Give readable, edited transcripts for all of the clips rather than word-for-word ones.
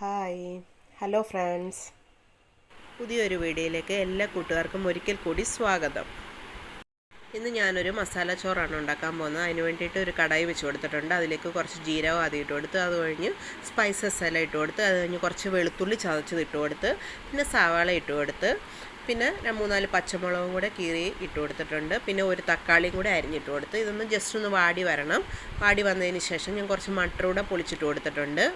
Hi hello friends, പുതിയൊരു വീഡിയോയിലേക്ക് എല്ലാ കൂട്ടുകാർക്കും ഒരിക്കൽ കൂടി സ്വാഗതം. ഇന്ന് ഞാനൊരു മസാല ചോറാണ് ഉണ്ടാക്കാൻ പോകുന്നത്. അതിന് വേണ്ടിയിട്ട് ഒരു കടായി വെച്ച് കൊടുത്തിട്ടുണ്ട്. അതിലേക്ക് കുറച്ച് ജീരകം ആദ്യം ഇട്ട് കൊടുത്ത്, അത് കഴിഞ്ഞ് സ്പൈസസ് എല്ലാം ഇട്ട് കൊടുത്ത്, അത് കഴിഞ്ഞ് കുറച്ച് വെളുത്തുള്ളി ചതച്ചത് ഇട്ട് കൊടുത്ത്, പിന്നെ സവാള ഇട്ട് കൊടുത്ത്, പിന്നെ 3-4 പച്ചമുളകും കൂടെ കീറി ഇട്ട് കൊടുത്തിട്ടുണ്ട്. പിന്നെ ഒരു തക്കാളിയും കൂടെ അരിഞ്ഞിട്ട് കൊടുത്ത്, ഇതൊന്ന് ജസ്റ്റ് ഒന്ന് വാടി വരണം. വാടി വന്നതിന് ശേഷം ഞാൻ കുറച്ച് മട്ടർ കൂടെ പൊളിച്ചിട്ട് കൊടുത്തിട്ടുണ്ട്.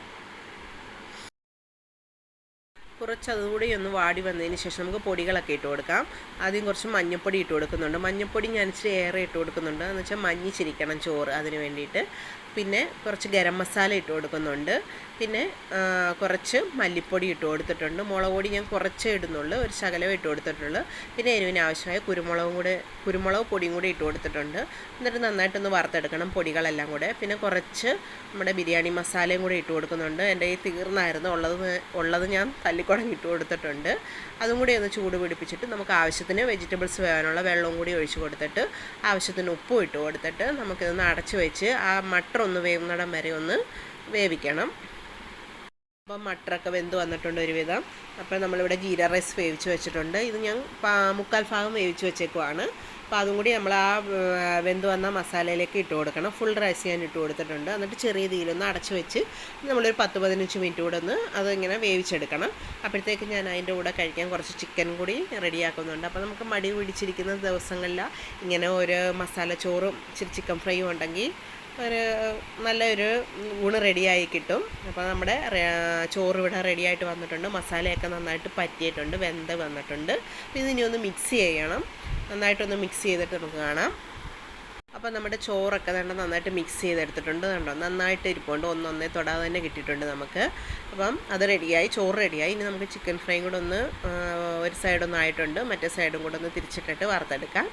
കുറച്ച് അതുകൂടി ഒന്ന് വാടി വന്നതിന് ശേഷം നമുക്ക് പൊടികളൊക്കെ ഇട്ട് കൊടുക്കാം. ആദ്യം കുറച്ച് മഞ്ഞൾപ്പൊടി ഇട്ട് കൊടുക്കുന്നുണ്ട്. മഞ്ഞൾപ്പൊടി ഞാൻ ഇച്ചിരി ഏറെ ഇട്ട് കൊടുക്കുന്നുണ്ട്, എന്ന് വെച്ചാൽ മഞ്ഞിച്ചിരിക്കണം ചോറ്, അതിന് വേണ്ടിയിട്ട്. പിന്നെ കുറച്ച് ഗരം മസാല ഇട്ട് കൊടുക്കുന്നുണ്ട്. പിന്നെ കുറച്ച് മല്ലിപ്പൊടി ഇട്ട് കൊടുത്തിട്ടുണ്ട്. മുളക് പൊടി ഞാൻ കുറച്ചേ ഇടുന്നുള്ളൂ, ഒരു ശകലം ഇട്ട് കൊടുത്തിട്ടുള്ളൂ. പിന്നെ എരിവിന് ആവശ്യമായ കുരുമുളക് പൊടിയും കൂടി ഇട്ട് കൊടുത്തിട്ടുണ്ട്. എന്നിട്ട് നന്നായിട്ടൊന്ന് വറുത്തെടുക്കണം പൊടികളെല്ലാം കൂടെ. പിന്നെ കുറച്ച് നമ്മുടെ ബിരിയാണി മസാലയും കൂടി ഇട്ട് കൊടുക്കുന്നുണ്ട്. എൻ്റെ ഈ തീർന്നായിരുന്നു, ഉള്ളത് ഞാൻ തല്ലിക്കുടങ്ങി ഇട്ട് കൊടുത്തിട്ടുണ്ട്. അതും കൂടി ഒന്ന് ചൂട് പിടിപ്പിച്ചിട്ട് നമുക്ക് ആവശ്യത്തിന് വെജിറ്റബിൾസ് വേവാനുള്ള വെള്ളവും കൂടി ഒഴിച്ച് കൊടുത്തിട്ട് ആവശ്യത്തിന് ഉപ്പും ഇട്ട് കൊടുത്തിട്ട് നമുക്കിതൊന്ന് അടച്ച് വെച്ച് ആ മട്ടർ ഒന്ന് വേവുന്നിടം വരെ ഒന്ന് വേവിക്കണം. അപ്പം മട്ടറൊക്കെ വെന്ത് വന്നിട്ടുണ്ട് ഒരുവിധം. അപ്പോൾ നമ്മളിവിടെ ജീര റൈസ് വേവിച്ച് വെച്ചിട്ടുണ്ട്. ഇത് ഞാൻ 3/4 ഭാഗം വേവിച്ച് വെച്ചേക്കുവാണ്. അപ്പോൾ അതും കൂടി നമ്മൾ ആ വെന്ത് വന്ന മസാലയിലേക്ക് ഇട്ട് കൊടുക്കണം. ഫുൾ റൈസ് ഞാൻ ഇട്ട് കൊടുത്തിട്ടുണ്ട്. എന്നിട്ട് ചെറിയ തീയിലൊന്ന് അടച്ച് വെച്ച് നമ്മളൊരു 10-15 മിനിറ്റ് കൂടെ ഒന്ന് അതിങ്ങനെ വേവിച്ചെടുക്കണം. അപ്പോഴത്തേക്ക് ഞാൻ അതിൻ്റെ കൂടെ കഴിക്കാൻ കുറച്ച് ചിക്കൻ കൂടി റെഡിയാക്കുന്നുണ്ട്. അപ്പോൾ നമുക്ക് മടി പിടിച്ചിരിക്കുന്ന ദിവസങ്ങളിൽ ഇങ്ങനെ ഒരു മസാല ചോറും ഇച്ചിരി ചിക്കൻ ഫ്രൈയും ഉണ്ടെങ്കിൽ നല്ലൊരു ഊണ് റെഡിയായി കിട്ടും. അപ്പോൾ നമ്മുടെ ചോറ് ഇവിടെ റെഡിയായിട്ട് വന്നിട്ടുണ്ട്. മസാലയൊക്കെ നന്നായിട്ട് പറ്റിയിട്ടുണ്ട്, വെന്ത് വന്നിട്ടുണ്ട്. അപ്പോൾ ഇതിനി ഒന്ന് മിക്സ് ചെയ്യണം. നന്നായിട്ടൊന്ന് മിക്സ് ചെയ്തിട്ട് നമുക്ക് കാണാം. അപ്പോൾ നമ്മുടെ ചോറൊക്കെ നന്നായിട്ട് മിക്സ് ചെയ്തെടുത്തിട്ടുണ്ട്. കണ്ടോ, നന്നായിട്ട് ഇരിപ്പുണ്ട്, ഒന്നൊന്നേ തൊടാതെ തന്നെ കിട്ടിയിട്ടുണ്ട് നമുക്ക്. അപ്പം അത് റെഡിയായി, ചോറ് റെഡിയായി. ഇനി നമുക്ക് ചിക്കൻ ഫ്രൈയും കൂടെ ഒന്ന് ഒരു സൈഡൊന്നും ആയിട്ടുണ്ട്, മറ്റേ സൈഡും കൂടെ ഒന്ന് തിരിച്ചിട്ടിട്ട് വറുത്തെടുക്കാം.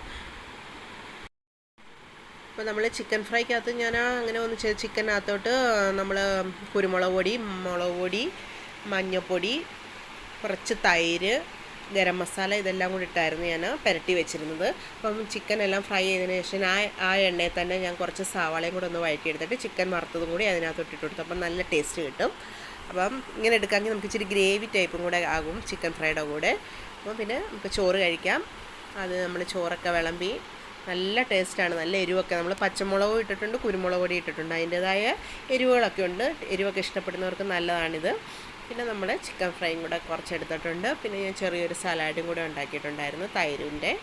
അപ്പോൾ നമ്മൾ ചിക്കൻ ഫ്രൈക്കകത്ത് ഞാൻ അങ്ങനെ ഒന്ന് ചിക്കനകത്തോട്ട് നമ്മൾ കുരുമുളക് പൊടി, മുളക് പൊടി, മഞ്ഞൾപ്പൊടി, കുറച്ച് തൈര്, ഗരം മസാല ഇതെല്ലാം കൂടി ഇട്ടായിരുന്നു ഞാൻ പുരട്ടി വെച്ചിരുന്നത്. അപ്പം ചിക്കനെല്ലാം ഫ്രൈ ചെയ്തതിന് ശേഷം ആ എണ്ണയിൽ തന്നെ ഞാൻ കുറച്ച് സവാളയും കൂടെ ഒന്ന് വഴറ്റിയെടുത്തിട്ട് ചിക്കൻ വറുത്തതും കൂടി അതിനകത്തോട്ട് ഇട്ട് കൊടുത്തു. അപ്പം നല്ല ടേസ്റ്റ് കിട്ടും. അപ്പം ഇങ്ങനെ എടുക്കാമെങ്കിൽ നമുക്ക് ഇച്ചിരി ഗ്രേവി ടൈപ്പും കൂടെ ആകും ചിക്കൻ ഫ്രൈയുടെ കൂടെ. അപ്പം പിന്നെ നമുക്ക് ചോറ് കഴിക്കാം. അത് നമ്മൾ ചോറൊക്കെ വിളമ്പി നല്ല ടേസ്റ്റാണ്, നല്ല എരിവൊക്കെ. നമ്മൾ പച്ചമുളകും ഇട്ടിട്ടുണ്ട്, കുരുമുളക് പൊടി ഇട്ടിട്ടുണ്ട്, അതിൻ്റേതായ എരിവുകളൊക്കെ ഉണ്ട്. എരിവൊക്കെ ഇഷ്ടപ്പെടുന്നവർക്ക് നല്ലതാണിത്. പിന്നെ നമ്മൾ ചിക്കൻ ഫ്രൈയും കൂടെ കുറച്ചെടുത്തിട്ടുണ്ട്. പിന്നെ ഞാൻ ചെറിയൊരു സലാഡും കൂടെ ഉണ്ടാക്കിയിട്ടുണ്ടായിരുന്നു തൈരിൻ്റെ.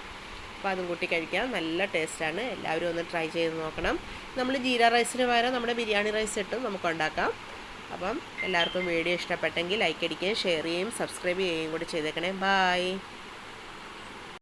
അപ്പോൾ അതും കൂട്ടി കഴിക്കാം, നല്ല ടേസ്റ്റാണ്. എല്ലാവരും ഒന്ന് ട്രൈ ചെയ്ത് നോക്കണം. നമ്മൾ ജീര റൈസിന് പകരം നമ്മുടെ ബിരിയാണി റൈസ് ഇട്ടും നമുക്ക് ഉണ്ടാക്കാം. അപ്പം എല്ലാവർക്കും വീഡിയോ ഇഷ്ടപ്പെട്ടെങ്കിൽ ലൈക്ക് അടിക്കുകയും ഷെയർ ചെയ്യുകയും സബ്സ്ക്രൈബ് ചെയ്യുകയും കൂടി ചെയ്തേക്കണേ. ബായ്.